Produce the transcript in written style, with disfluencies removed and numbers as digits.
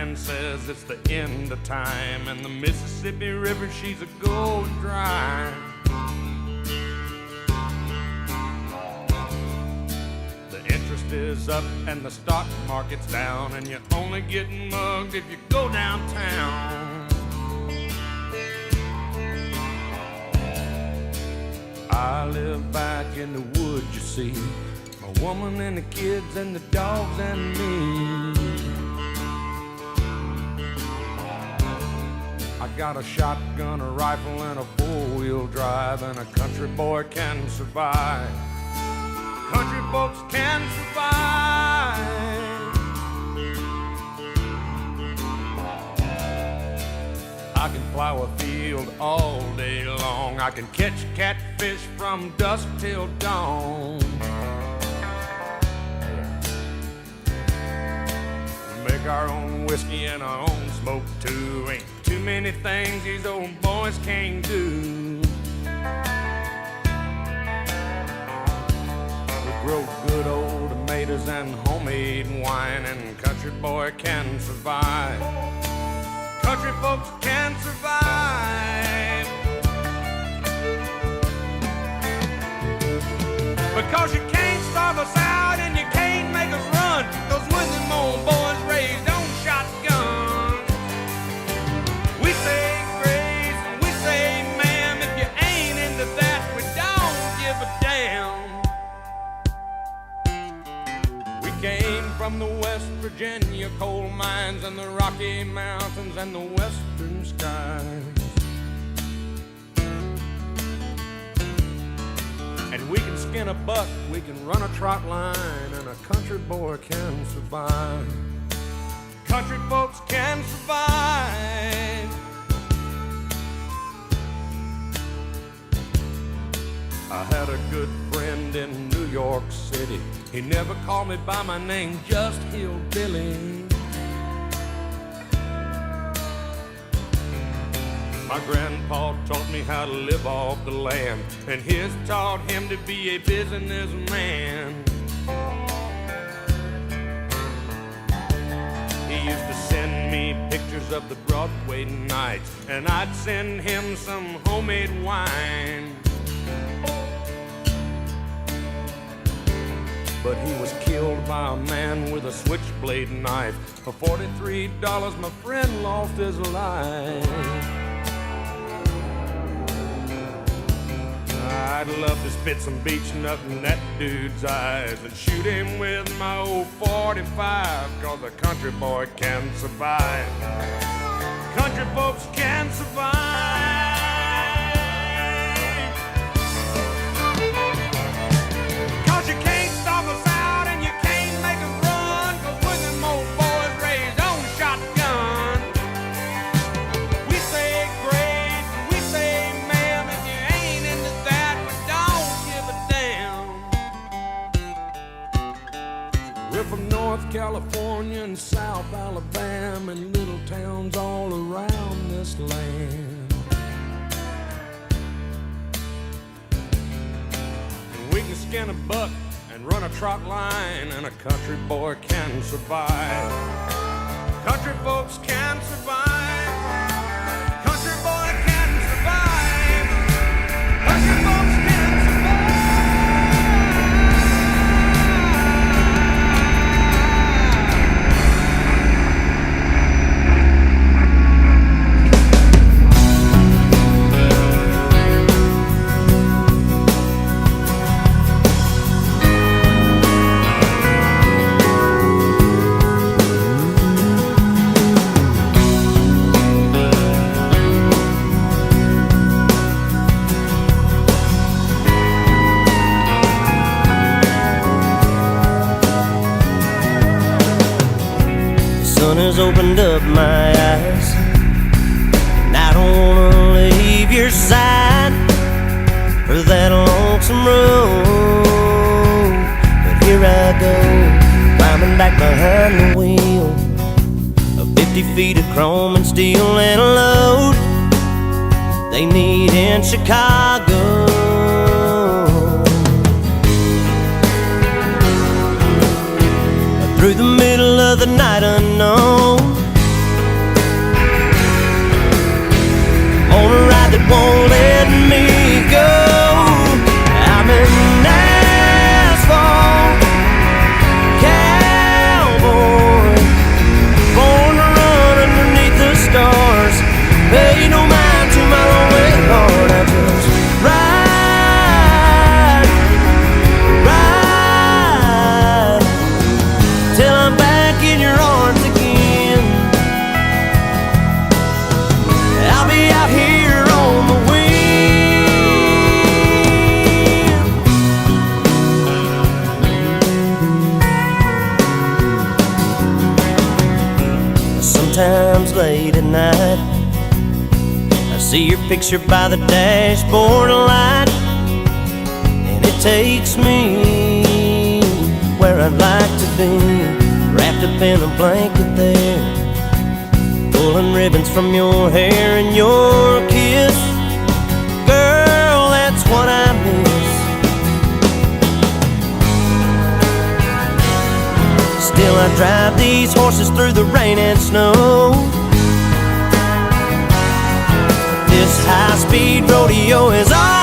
man says it's the end of time, and the Mississippi River, she's a going dry. The interest is up and the stock market's down, and you're only getting mugged if you go downtown. I live back in the woods, you see, my woman and the kids and the dogs and me. I got a shotgun, a rifle, and a four-wheel drive, and a country boy can survive. Country folks can survive. I can plow a field all day long. I can catch catfish from dusk till dawn. Make our own whiskey and our own smoke too. Ain't too many things these old boys can't do. We grow good old tomatoes and homemade wine, and country boy can survive. Country folks can survive. Because you can't starve us out and you can't make us run, 'cause when them old boys raised on shotguns, we say grace and we say ma'am. If you ain't into that, we don't give a damn. We came from the West Virginia coal mines and the Rocky Mountains and the western skies. And we can skin a buck, we can run a trot line, and a country boy can survive. Country folks can survive. I had a good friend in New York City. He never called me by my name, just Hillbilly. My grandpa taught me how to live off the land, and his taught him to be a businessman. He used to send me pictures of the Broadway nights, and I'd send him some homemade wine. But he was killed by a man with a switchblade knife. For $43, my friend lost his life. I'd love to spit some beach nut in that dude's eyes and shoot him with my old 45, 'cause a country boy can survive. Country folks can survive. 'Cause you can't stop us out and you can't make us run, 'cause when them old boys raised on shotgun, we say grace and we say ma'am. If you ain't into that, we don't give a damn. We're from North California and South Alabama and little towns all around this land. And we can skin a buck and run a trot line, and a country boy can survive. Country folks can survive. Country boy can survive. Country folks can survive. Has opened up my eyes, and I don't wanna leave your side for that lonesome road. But here I go, climbing back behind the wheel of 50 feet of chrome and steel and a load they need in Chicago. Through the middle of the night unknown, picture by the dashboard light, and it takes me where I'd like to be, wrapped up in a blanket there, pulling ribbons from your hair and your kiss. Girl, that's what I miss. Still I drive these horses through the rain and snow. This high-speed rodeo is all